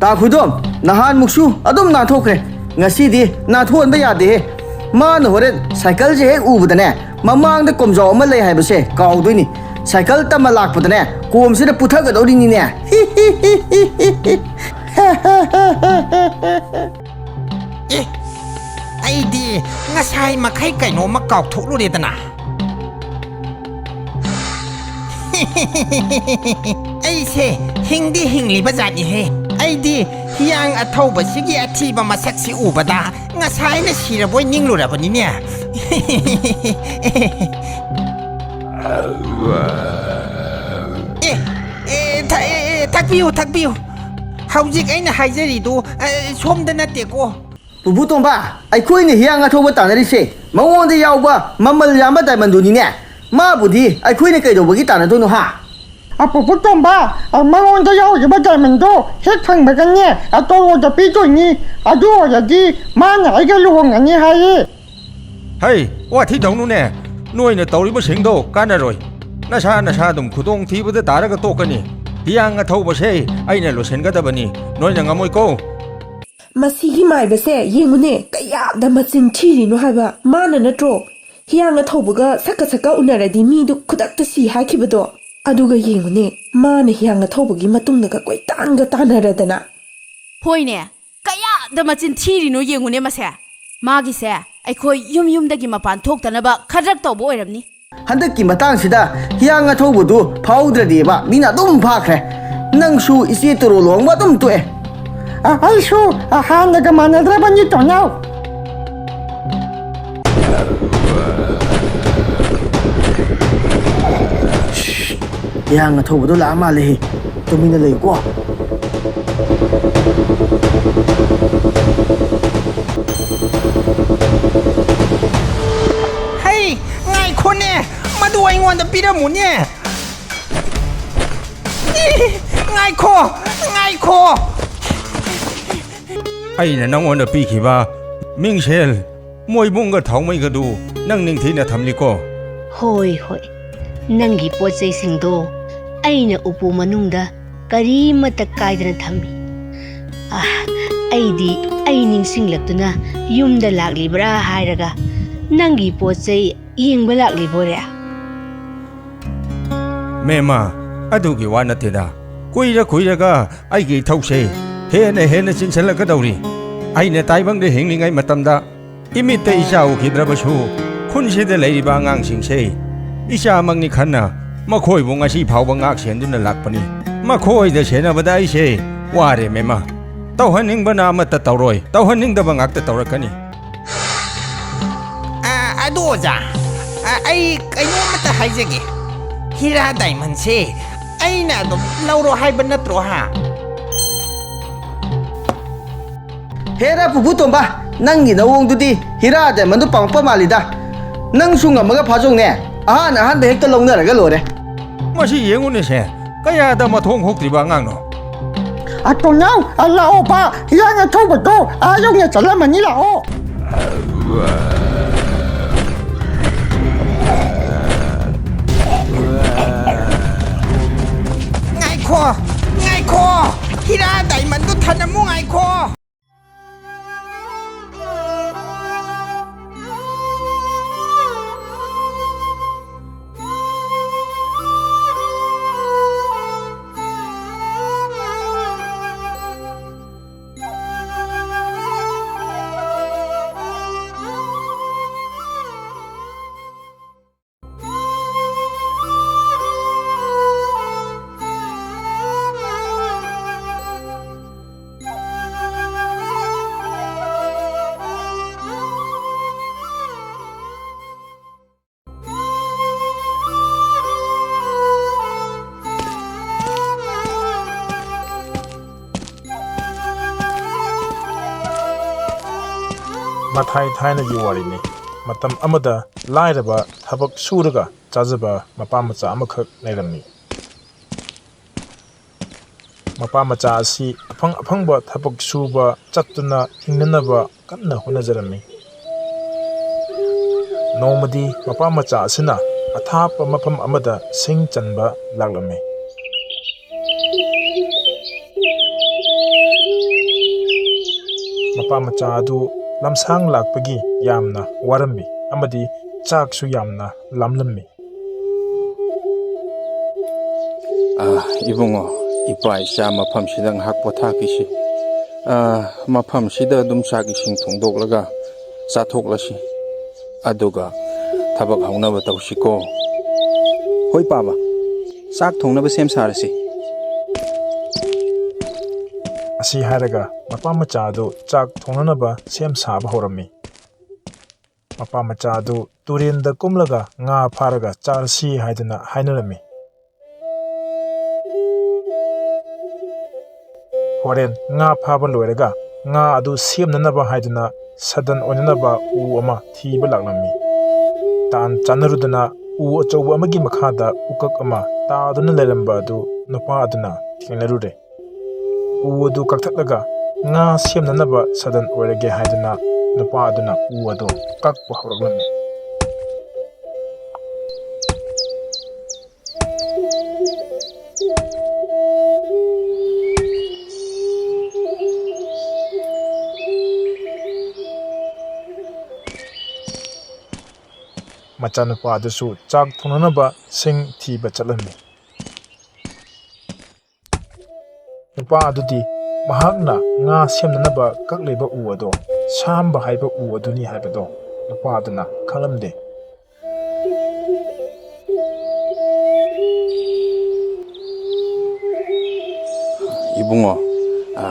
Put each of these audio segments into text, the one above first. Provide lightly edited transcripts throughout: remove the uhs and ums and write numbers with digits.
ता खुदोम नहान मुक्सु अदुम नाथोखरे ngasi na thon ba ya de man hore cycle je hek ubudane mamang da komjo ama lei hai base kaw doini cycle ta ma lak pudane kom se da putha ga dori ni ne ai di ngasai ma khai kai no ma kaw thok lu de ta na ai se hingdi hingli ba jat ni he ai di yang a thau ba sigi a thi ba masak si u ba da ngasai na si ra boy ning lu ra ba ni ne takbiu haujik aina haijari du somda na te ko pupu tomba ai khoi ni hiang a thau ba tanari se mawon da yaw ba mamal yama dai man du ni ne ma budi ai khoi ni kai do ba gi tan do no ha pupu tomba mawon da yaw ba dai man do hek thang ba kan ne a to da pi to ni a do ya di ma na ai ga lu hong ani hai hey wa thi dong nu ne noi na tawri ba sing do kana roi na sa dum khudong thi bu da tara ga to kani hiang a thau ba se ai na lo sen ga da bani noi na ngamoi ko masigi mai ba se yengune kaya da machin thiri no haba mana na tro hiang a thau ba ga saka unara di mi du khudak ta si ha khibado aduga yengune mana hiang a thau ba gi matung da koi tan ga tanara dana hoine kaya da machin thiri no yengune ma se magi se ai khoi yum da gi mapan thok ta na ba khadrak to bo oiramni handak ki matang sida hiang a thau bu du powder di ba mina dum pha khre nang su isi toro long ba dum to e ai su han da mana dra ban ni to now hiang a thau bu du la ma le to mina le koคนเนี่ยมาดูไอ้งอนตะปีระหมุนเนี่ยง่ายคอไอ้น่ะน้องอนตะปีขี้บ้ามิงเชลมวยบุ้งก็ท้องไม่ก็ดูนั่งนิ่งที่น่ะทำนี่ก็หอยนั่งกี่ปวดใจสิงโตไอ้น่ะอุปมานุ่งดะกะรีมาตะกายดะทำมีไอ้ดีไอ้นิ่งสิงหลักตัวน่ะยุ่มดะหลากลิบราหายระกะนั่งกี่ปวดใจยิงเบลักลิบเรียแม่มาอดูกี่วันนั่นเถอะคุยละก็ไอ้กี่เท่าเซ่เห็นสินเสร็จแล้วก็ดาวรีไอ้เนี่ยตายบังได้เห็นยังไงมาตั้มดาอิมิตแต่อิชาอุคิดระบชูคุณเสด็จเลยบางงสิงเซ่อิชามังนี่ขันน่ะมาคุยวงอาชีพเผาบางงเสียนดุนหลักปนีมาคุยแต่เสียนบ่ได้เซ่ว่าเรแม่มาเต้าหันนิ่งบ้านามาตะเต่ารอยเต้าหันนิ่งตะบางงักตะเต่ารักกันนี่ดูจ้ะไอ้นู้นมันจะหายใจกี่ฮิราไดมันเช่ไอ้น่ะเราให้บรรณาตัวฮะเฮราpupu tomba nang gi na wong du di hira da man du pang pa mali da nang su ngam ga phajong ne ahan be hek ta long na ra ga lo re ma si yeng un ne se ka ya da ma thong hok tri ba ngang no to now la opa hiang a thau ba to yong ne chala mani la oง่ายคอฮิราไดมันก็ทันมุ่งง่ายคอ mathai thaina gi wari ni matam amada lairaba thabak suraga chajaba mapa macha amakhak nairamni mapa macha asi aphangba thabak suba chattuna hingnanaba kanna honajarami nomadi mapa macha asina athapa mafam amada sing chanba laglame ꯃꯄꯥ ꯃꯆꯥ ꯑꯗꯨ ꯂꯝꯁꯥꯡ ꯂꯥꯛꯄꯒꯤ ꯌꯥꯝꯅ ꯋꯥꯔꯝꯃꯤ ꯑꯃꯗꯤ ꯆꯥꯛꯁꯨ ꯌꯥꯝꯅ ꯂꯥꯝꯂꯝꯃꯤ ꯏꯕꯨꯡꯉꯣ ꯏꯄꯥ ꯏꯆꯥ ꯃꯐꯝꯁꯤꯗ ꯉꯥꯏꯍꯥꯛ ꯄꯣꯊꯥꯈꯤꯁꯤ ꯃꯐꯝꯁꯤꯗ ꯑꯗꯨꯝ ꯆꯥꯛ ꯏꯁꯤꯡ ꯊꯣꯡꯗꯣꯛꯂꯒ ꯆꯥꯊꯣꯛꯂꯁꯤ ꯑꯗꯨꯒ ꯊꯕꯛ ꯍꯧꯅꯕ ꯇꯧꯁꯤꯀꯣ ꯍꯣꯏ ꯄꯥꯕ ꯆꯥꯛ ꯊꯣꯡꯅꯕ ꯁꯦꯝ ꯁꯥꯔꯁꯤ ꯑꯁꯤ ꯍꯥꯏꯔꯒ ꯃꯄꯥ ꯃꯆꯥ ꯑꯗꯨ ꯆꯥꯛ ꯊꯣꯡꯅꯅꯕ ꯁꯦꯝ ꯁꯥꯕ ꯍꯧꯔꯝꯃꯤ ꯃꯄꯥ ꯃꯆꯥ ꯑꯗꯨ ꯇꯨꯔꯦꯟꯗ ꯀꯨꯝꯂꯒ ꯉꯥ ꯐꯥꯔꯒ ꯆꯥꯔꯁꯤ ꯍꯥꯏꯗꯨꯅ ꯍꯥꯏꯅꯔꯝꯃꯤ ꯍꯣꯔꯦꯟ ꯉꯥ ꯐꯥꯕ ꯂꯣꯏꯔꯒ ꯉꯥ ꯑꯗꯨ ꯁꯦꯝꯅꯅꯕ ꯍꯥꯏꯗꯨꯅ ꯁꯗꯟ ꯑꯣꯏꯅꯅꯕ ꯎ ꯑꯃ ꯊꯤꯕ ꯂꯥꯛꯂꯝꯃꯤ ꯇꯥꯟ ꯆꯥꯟꯅꯔꯨꯗꯅ ꯎ ꯑꯆꯧꯕ ꯑꯃꯒꯤ ꯃꯈꯥꯗ ꯎꯀꯛ ꯑꯃ ꯇꯥꯗꯨꯅ ꯂꯩꯔꯝꯕ ꯑꯗꯨ ꯅꯨꯄꯥ ꯑꯗꯨꯅ ꯊꯦꯡꯅꯔꯨꯔꯦ ꯎ ꯑꯗꯨ ꯀꯛꯊꯠꯂꯒ ꯉꯥ ꯁꯦꯝꯅꯅꯕ ꯁꯗꯟ ꯑꯣꯏꯔꯒꯦ ꯍꯥꯏꯗꯨꯅ ꯅꯨꯄꯥ ꯑꯗꯨꯅ ꯎ ꯑꯗꯨ ꯀꯛꯄ ꯍꯧꯔꯛꯂꯝꯃꯤ ꯃꯆꯥꯅꯨꯄꯥ ꯑꯗꯨꯁꯨ ꯆꯥꯛ ꯊꯣꯡꯅꯅꯕ ꯁꯤꯡ ꯊꯤꯕ ꯆꯠꯂꯝꯃꯤ ꯅꯨꯄꯥ ꯑꯗꯨꯗꯤ ꯃꯍꯥꯛꯅ ꯉꯥ ꯁꯦꯝꯅꯅꯕ ꯀꯛꯂꯤꯕ ꯎ ꯑꯗꯣ ꯁꯥꯝꯕ ꯍꯥꯏꯕ ꯎ ꯑꯗꯨꯅꯤ ꯍꯥꯏꯕꯗꯣ ꯅꯨꯄꯥ ꯑꯗꯨꯅ ꯈꯪꯂꯝꯗꯦ ꯏꯕꯨꯡꯉꯣ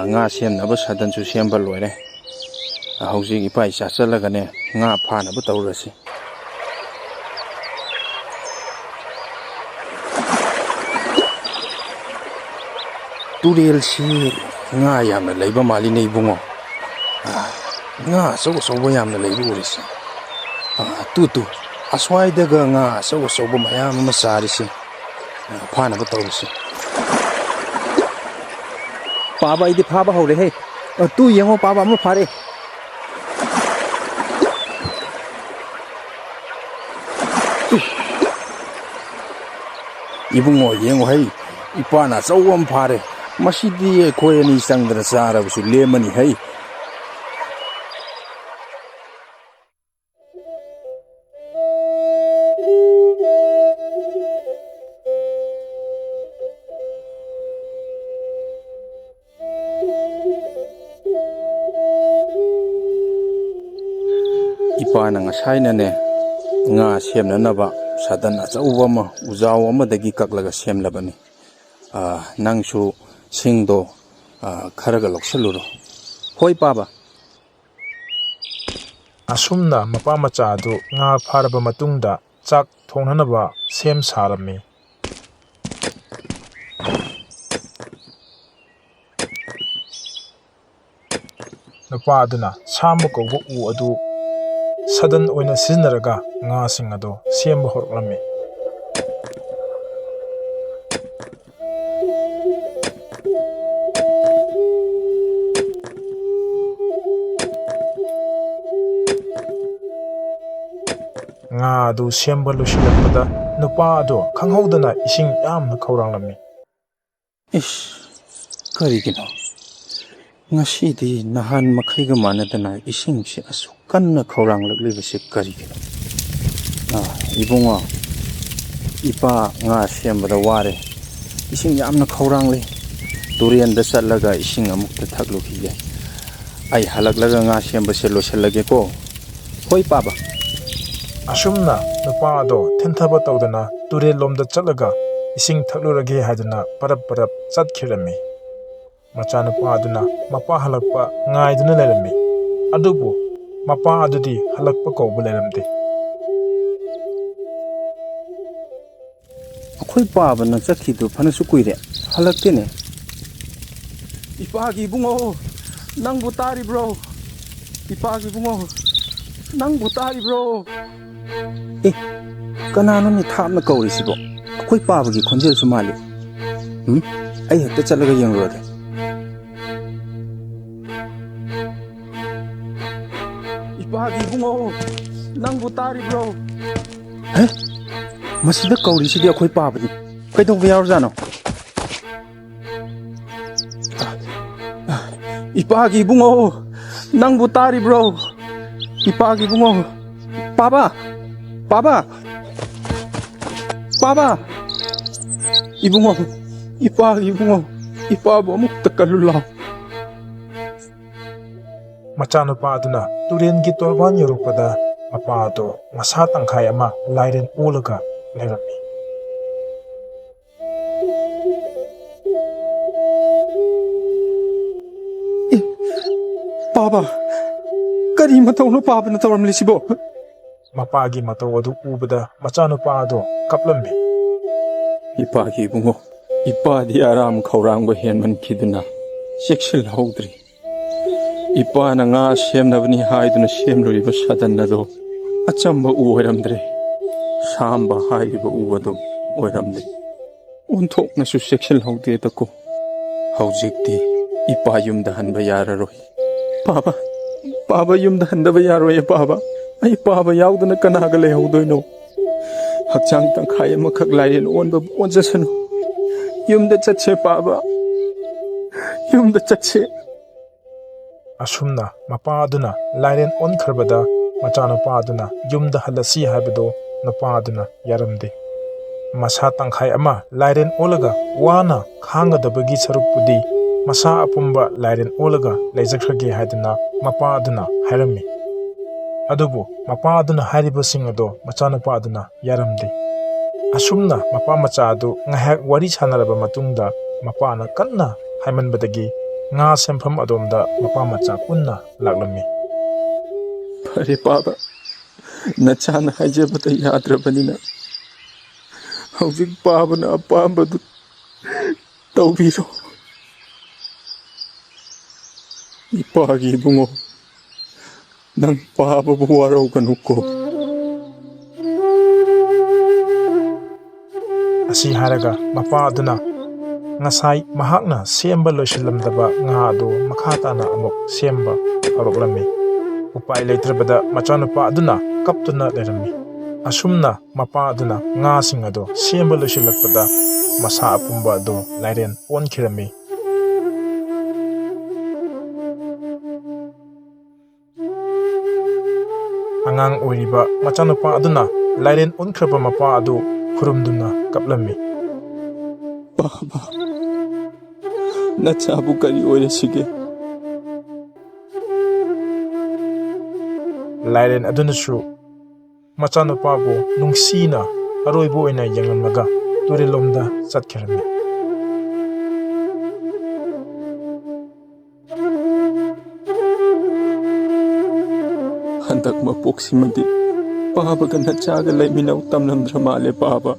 ꯉꯥ ꯁꯦꯝꯅꯕ ꯁꯗꯟꯁꯨ ꯁꯦꯝꯕ ꯂꯣꯏꯔꯦ ꯍꯧꯖꯤꯛ ꯏꯄꯥ ꯏꯆꯥ ꯆꯠꯂꯒꯅꯦ ꯉꯥ ꯐꯥꯅꯕ ꯇꯧꯔꯁꯤ ꯇꯨꯔꯦꯜꯁꯤ ꯉꯥ ꯌꯥꯝꯅ ꯂꯩꯕ ꯃꯥꯜꯂꯤꯅꯦ ꯏꯕꯨꯡꯉꯣ ꯉꯥ ꯑꯆꯧ ꯑꯆꯧꯕ ꯌꯥꯝꯅ ꯂꯩꯕ ꯎꯔꯤꯁꯤ ꯇꯨ ꯑꯁ꯭ꯋꯥꯏꯗꯒ ꯉꯥ ꯑꯆꯧ ꯑꯆꯧꯕ ꯃꯌꯥꯝ ꯑꯃ ꯆꯥꯔꯤꯁꯤ ꯐꯥꯅꯕ ꯇꯧꯔꯁꯤ ꯄꯥꯕ ꯑꯩꯗꯤ ꯐꯥꯕ ꯍꯧꯔꯦꯍꯦ ꯇꯨ ꯌꯦꯡꯉꯣ ꯄꯥꯕ ꯑꯃ ꯐꯥꯔꯦ ꯏꯕꯨꯡꯉꯣ ꯌꯦꯡꯉꯣ ꯍꯩ ꯏꯄꯥꯅ ꯑꯆꯧꯕ ꯑꯃ ꯐꯥꯔꯦ ꯃꯁꯤꯗꯤ ꯑꯩꯈꯣꯏ ꯑꯅꯤ ꯆꯪꯗꯅ ꯆꯥꯔꯕꯁꯨ ꯂꯦꯝꯃꯅꯤ ꯍꯩ ꯏꯄꯥꯅ ꯉꯁꯥꯏꯅꯅꯦ ꯉꯥ ꯁꯦꯝꯅꯅꯕ ꯁꯗꯟ ꯑꯆꯧꯕ ꯑꯃ ꯎꯖꯥꯎ ꯑꯃꯗꯒꯤ ꯀꯛꯂꯒ ꯁꯦꯝꯂꯕꯅꯤ ꯅꯪꯁꯨ ꯁꯤꯡꯗꯣ ꯈꯔꯒ ꯂꯧꯁꯤꯜꯂꯨꯔꯣ ꯍꯣꯏ ꯄꯥꯕ ꯑꯁꯨꯝꯅ ꯃꯄꯥ ꯃꯆꯥ ꯑꯗꯨ ꯉꯥ ꯐꯥꯔꯕ ꯃꯇꯨꯡꯗ ꯆꯥꯛ ꯊꯣꯡꯅꯅꯕ ꯁꯦꯝ ꯁꯥꯔꯝꯃꯤ ꯅꯨꯄꯥ ꯑꯗꯨꯅ ꯁꯥꯝꯕ ꯀꯧꯕ ꯎ ꯑꯗꯨ ꯁꯗꯟ ꯑꯣꯏꯅ ꯁꯤꯖꯤꯟꯅꯔꯒ ꯉꯥꯁꯤꯡ ꯑꯗꯨ ꯁꯦꯝꯕ ꯍꯧꯔꯛꯂꯝꯃꯤ ꯉꯥ ꯑꯗꯨ ꯁꯦꯝꯕ ꯂꯣꯏꯁꯤꯜꯂꯛꯄꯗ ꯅꯨꯄꯥ ꯑꯗꯨ ꯈꯪꯍꯧꯗꯅ ꯏꯁꯤꯡ ꯌꯥꯝꯅ ꯈꯧꯔꯥꯡꯂꯝꯃꯤ ꯏꯁ ꯀꯔꯤꯒꯤꯅꯣ ꯉꯁꯤꯗꯤ ꯅꯍꯥꯟ ꯃꯈꯩꯒ ꯃꯥꯟꯅꯗꯅ ꯏꯁꯤꯡꯁꯤ ꯑꯁꯨꯛ ꯀꯟꯅ ꯈꯧꯔꯥꯡꯂꯛꯂꯤꯕꯁꯤ ꯀꯔꯤꯒꯤꯅꯣ ꯏꯕꯨꯡꯉꯣ ꯏꯄꯥ ꯉꯥ ꯁꯦꯝꯕꯗ ꯋꯥꯔꯦ ꯏꯁꯤꯡ ꯌꯥꯝꯅ ꯈꯧꯔꯥꯡꯂꯦ ꯇꯨꯔꯦꯟꯗ ꯆꯠꯂꯒ ꯏꯁꯤꯡ ꯑꯃꯨꯛꯇ ꯊꯛꯂꯨꯈꯤꯒꯦ ꯑꯩ ꯍꯜꯂꯛꯂꯒ ꯉꯥ ꯁꯦꯝꯕꯁꯦ ꯂꯣꯏꯁꯤꯜꯂꯒꯦꯀꯣ ꯍꯣꯏ ꯄꯥꯕ ꯑꯁꯨꯝꯅ ꯅꯨꯄꯥ ꯑꯗꯣ ꯊꯤꯟꯊꯕ ꯇꯧꯗꯅ ꯇꯨꯔꯦꯜ ꯂꯣꯝꯗ ꯆꯠꯂꯒ ꯏꯁꯤꯡ ꯊꯛꯂꯨꯔꯒꯦ ꯍꯥꯏꯗꯨꯅ ꯄꯔꯞ ꯄꯔꯞ ꯆꯠꯈꯤꯔꯝꯃꯤ ꯃꯆꯥꯅꯨꯄꯥ ꯑꯗꯨꯅ ꯃꯄꯥ ꯍꯜꯂꯛꯄ ꯉꯥꯏꯗꯨꯅ ꯂꯩꯔꯝꯃꯤ ꯑꯗꯨꯕꯨ ꯃꯄꯥ ꯑꯗꯨꯗꯤ ꯍꯜꯂꯛꯄ ꯀꯧꯕ ꯂꯩꯔꯝꯗꯦ ꯑꯩꯈꯣꯏ ꯄꯥꯕꯅ ꯆꯠꯈꯤꯗꯨ ꯐꯅꯁꯨ ꯀꯨꯏꯔꯦ ꯍꯜꯂꯛꯇꯦꯅꯦ ꯏꯄꯥꯒꯤ ꯏꯕꯨꯡꯉꯣ ꯅꯪꯕꯨ ꯇꯥꯔꯤꯕ꯭ꯔꯣ ꯏꯄꯥꯒꯤ ꯏꯕꯨꯡꯉꯣ ꯅꯪꯕꯨ ꯇꯥꯔꯤꯕ꯭ꯔꯣ ꯀꯅꯥꯅꯣꯅꯦ ꯊꯥꯞꯅ ꯀꯧꯔꯤꯁꯤꯕꯣ ꯑꯩꯈꯣꯏ ꯄꯥꯕꯒꯤ ꯈꯣꯟꯖꯦꯜꯁꯨ ꯃꯥꯜꯂꯤ ꯑꯩ ꯍꯦꯛꯇ ꯆꯠꯂꯒ ꯌꯦꯡꯂꯨꯔꯒꯦ ꯏꯄꯥꯒꯤ ꯏꯕꯨꯡꯉꯣ ꯅꯪꯕꯨ ꯇꯥꯔꯤꯕ꯭ꯔꯣ ꯃꯁꯤꯗ ꯀꯧꯔꯤꯁꯤꯗꯤ ꯑꯩꯈꯣꯏ ꯄꯥꯕꯅꯤ ꯀꯩꯗꯧꯕ ꯌꯥꯎꯔꯖꯥꯠꯅꯣ ꯏꯄꯥꯒꯤ ꯏꯕꯨꯡꯉꯣ ꯅꯪꯕꯨ ꯇꯥꯔꯤꯕ꯭ꯔꯣ ꯏꯄꯥꯒꯤ ꯏꯕꯨꯡꯉꯣ ꯄꯥꯕ ꯄꯥꯕ ꯄꯥꯕ ꯏꯕꯨꯡꯉꯣ ꯏꯄꯥꯒꯤ ꯏꯕꯨꯡꯉꯣ ꯏꯄꯥꯕꯨ ꯑꯃꯨꯛꯇ ꯀꯜꯂꯨ ꯂꯥꯎ ꯃꯆꯥꯅꯨꯄꯥ ꯑꯗꯨꯅ ꯇꯨꯔꯦꯟꯒꯤ ꯇꯣꯔꯕꯥꯟ ꯌꯧꯔꯛꯄꯗ ꯃꯄꯥ ꯑꯗꯨ ꯃꯁꯥ ꯇꯪꯈꯥꯏ ꯑꯃ ꯂꯥꯏꯔꯦꯟ ꯑꯣꯜꯂꯒ ꯂꯩꯔꯝꯃꯤ ꯄꯥꯕ ꯀꯔꯤ ꯃꯇꯧꯅꯣ ꯄꯥꯕꯅ ꯇꯧꯔꯝꯂꯤꯁꯤꯕꯣ ꯃꯄꯥꯒꯤ ꯃꯇꯧ ꯑꯗꯨ ꯎꯕꯗ ꯃꯆꯥꯅꯨꯄꯥ ꯑꯗꯨ ꯀꯞꯂꯝꯃꯤ ꯏꯄꯥꯒꯤ ꯏꯕꯨꯡꯉꯣ ꯏꯄꯥꯗꯤ ꯑꯔꯥꯝ ꯈꯧꯔꯥꯡꯕ ꯍꯦꯟꯃꯟꯈꯤꯗꯨꯅ ꯆꯦꯛꯁꯤꯜꯍꯧꯗ꯭ꯔꯤ ꯏꯄꯥꯅ ꯉꯥ ꯁꯦꯝꯅꯕꯅꯤ ꯍꯥꯏꯗꯨꯅ ꯁꯦꯝꯂꯨꯔꯤꯕ ꯁꯗꯟ ꯑꯗꯣ ꯑꯆꯝꯕ ꯎ ꯑꯣꯏꯔꯝꯗ꯭ꯔꯦ ꯁꯥꯝꯕ ꯍꯥꯏꯔꯤꯕ ꯎ ꯑꯗꯨ ꯑꯣꯏꯔꯝꯂꯦ ꯑꯣꯟꯊꯣꯛꯅꯁꯨ ꯆꯦꯛꯁꯤꯜꯍꯧꯗꯦꯗꯀꯣ ꯍꯧꯖꯤꯛꯇꯤ ꯏꯄꯥ ꯌꯨꯝꯗ ꯍꯟꯕ ꯌꯥꯔꯔꯣꯏ ꯄꯥꯕ ꯌꯨꯝꯗ ꯍꯟꯗꯕ ꯌꯥꯔꯣꯏꯌꯦ ꯄꯥꯕ ꯑꯩ ꯄꯥꯕ ꯌꯥꯎꯗꯅ ꯀꯅꯥꯒ ꯂꯩꯍꯧꯗꯣꯏꯅꯣ ꯍꯛꯆꯥꯡ ꯇꯪꯈꯥꯏ ꯑꯃꯈꯛ ꯂꯥꯏꯔꯦꯟ ꯑꯣꯟꯕꯕꯨ ꯑꯣꯟꯖꯁꯅꯨ ꯌꯨꯝꯗ ꯆꯠꯁꯦ ꯄꯥꯕ ꯌꯨꯝꯗ ꯆꯠꯁꯦ ꯑꯁꯨꯝꯅ ꯃꯄꯥ ꯑꯗꯨꯅ ꯂꯥꯏꯔꯦꯟ ꯑꯣꯟꯈ꯭ꯔꯕꯗ ꯃꯆꯥꯅꯨꯄꯥ ꯑꯗꯨꯅ ꯌꯨꯝꯗ ꯍꯜꯂꯁꯤ ꯍꯥꯏꯕꯗꯨ ꯅꯨꯄꯥ ꯑꯗꯨꯅ ꯌꯥꯔꯝꯗꯦ ꯃꯁꯥ ꯇꯪꯈꯥꯏ ꯑꯃ ꯂꯥꯏꯔꯦꯟ ꯑꯣꯜꯂꯒ ꯋꯥꯅ ꯈꯥꯡꯒꯗꯕꯒꯤ ꯁꯔꯨꯛꯄꯨꯗꯤ ꯃꯁꯥ ꯑꯄꯨꯝꯕ ꯂꯥꯏꯔꯦꯟ ꯑꯣꯜꯂꯒ ꯂꯩꯖꯈ꯭ꯔꯒꯦ ꯍꯥꯏꯗꯨꯅ ꯃꯄꯥ ꯑꯗꯨꯅ ꯍꯥꯏꯔꯝꯃꯤ ꯑꯗꯨꯕꯨ ꯃꯄꯥ ꯑꯗꯨꯅ ꯍꯥꯏꯔꯤꯕꯁꯤꯡ ꯑꯗꯣ ꯃꯆꯥꯅꯨꯄꯥ ꯑꯗꯨꯅ ꯌꯥꯔꯝꯗꯦ ꯑꯁꯨꯝꯅ ꯃꯄꯥ ꯃꯆꯥ ꯑꯗꯨ ꯉꯥꯏꯍꯥꯛ ꯋꯥꯔꯤ ꯁꯥꯟꯅꯔꯕ ꯃꯇꯨꯡꯗ ꯃꯄꯥꯅ ꯀꯟꯅ ꯍꯥꯏꯃꯟꯕꯗꯒꯤ ꯉꯥ ꯁꯦꯝꯐꯝ ꯑꯗꯣꯝꯗ ꯃꯄꯥ ꯃꯆꯥ ꯄꯨꯟꯅ ꯂꯥꯛꯂꯝꯃꯤ ꯐꯔꯦ ꯄꯥꯕ ꯅꯆꯥꯅ ꯍꯥꯏꯖꯕꯗ ꯌꯥꯗ꯭ꯔꯕꯅꯤꯅ ꯍꯧꯖꯤꯛ ꯄꯥꯕꯅ ꯑꯄꯥꯝꯕꯗꯨ ꯇꯧꯕꯤꯔꯣ ꯏꯄꯥꯒꯤ ꯏꯕꯨꯡꯉꯣ ꯅꯪ ꯄꯥꯕꯕꯨ ꯋꯥꯔꯧꯒꯅꯨꯀꯣ ꯑꯁꯤ ꯍꯥꯏꯔꯒ ꯃꯄꯥ ꯑꯗꯨꯅ ꯉꯁꯥꯏ ꯃꯍꯥꯛꯅ ꯁꯦꯝꯕ ꯂꯣꯏꯁꯤꯜꯂꯝꯗꯕ ꯉꯥ ꯑꯗꯨ ꯃꯈꯥ ꯇꯥꯅ ꯑꯃꯨꯛ ꯁꯦꯝꯕ ꯍꯧꯔꯛꯂꯝꯃꯤ ꯎꯄꯥꯏ ꯂꯩꯇ꯭ꯔꯕꯗ ꯃꯆꯥꯅꯨꯄꯥ ꯑꯗꯨꯅ ꯀꯞꯇꯨꯅ ꯂꯩꯔꯝꯃꯤ ꯑꯁꯨꯝꯅ ꯃꯄꯥ ꯑꯗꯨꯅ ꯉꯥꯁꯤꯡ ꯑꯗꯨ ꯁꯦꯝꯕ ꯂꯣꯏꯁꯤꯜꯂꯛꯄꯗ ꯃꯁꯥ ꯑꯄꯨꯝꯕ ꯑꯗꯨ ꯂꯥꯏꯔꯦꯟ ꯑꯣꯟꯈꯤꯔꯝꯃꯤ ꯑꯉꯥꯡ ꯑꯣꯏꯔꯤꯕ ꯃꯆꯥꯅꯨꯄꯥ ꯑꯗꯨꯅ ꯂꯥꯏꯔꯦꯟ ꯑꯣꯟꯈ꯭ꯔꯕ ꯃꯄꯥ ꯑꯗꯨ ꯈꯨꯔꯨꯝꯗꯨꯅ ꯀꯞꯂꯝꯃꯤ ꯄꯥꯕ ꯅꯆꯥꯕꯨ ꯀꯔꯤ ꯑꯣꯏꯔꯁꯤꯒꯦ ꯂꯥꯏꯔꯦꯟ ꯑꯗꯨꯅꯁꯨ ꯃꯆꯥꯅꯨꯄꯥꯕꯨ ꯅꯨꯡꯁꯤꯅ ꯑꯔꯣꯏꯕ ꯑꯣꯏꯅ ꯌꯦꯡꯂꯝꯂꯒ ꯇꯨꯔꯦꯜꯂꯣꯝꯗ ꯆꯠꯈꯤꯔꯝꯃꯤ ꯍꯟꯗꯛ ꯃꯄꯣꯛꯁꯤꯃꯗꯤ ꯄꯥꯕꯒ ꯅꯆꯥꯒ ꯂꯩꯃꯤꯟꯅꯧ ꯇꯝꯂꯝꯗ꯭ꯔ ꯃꯥꯜꯂꯦ ꯄꯥꯕ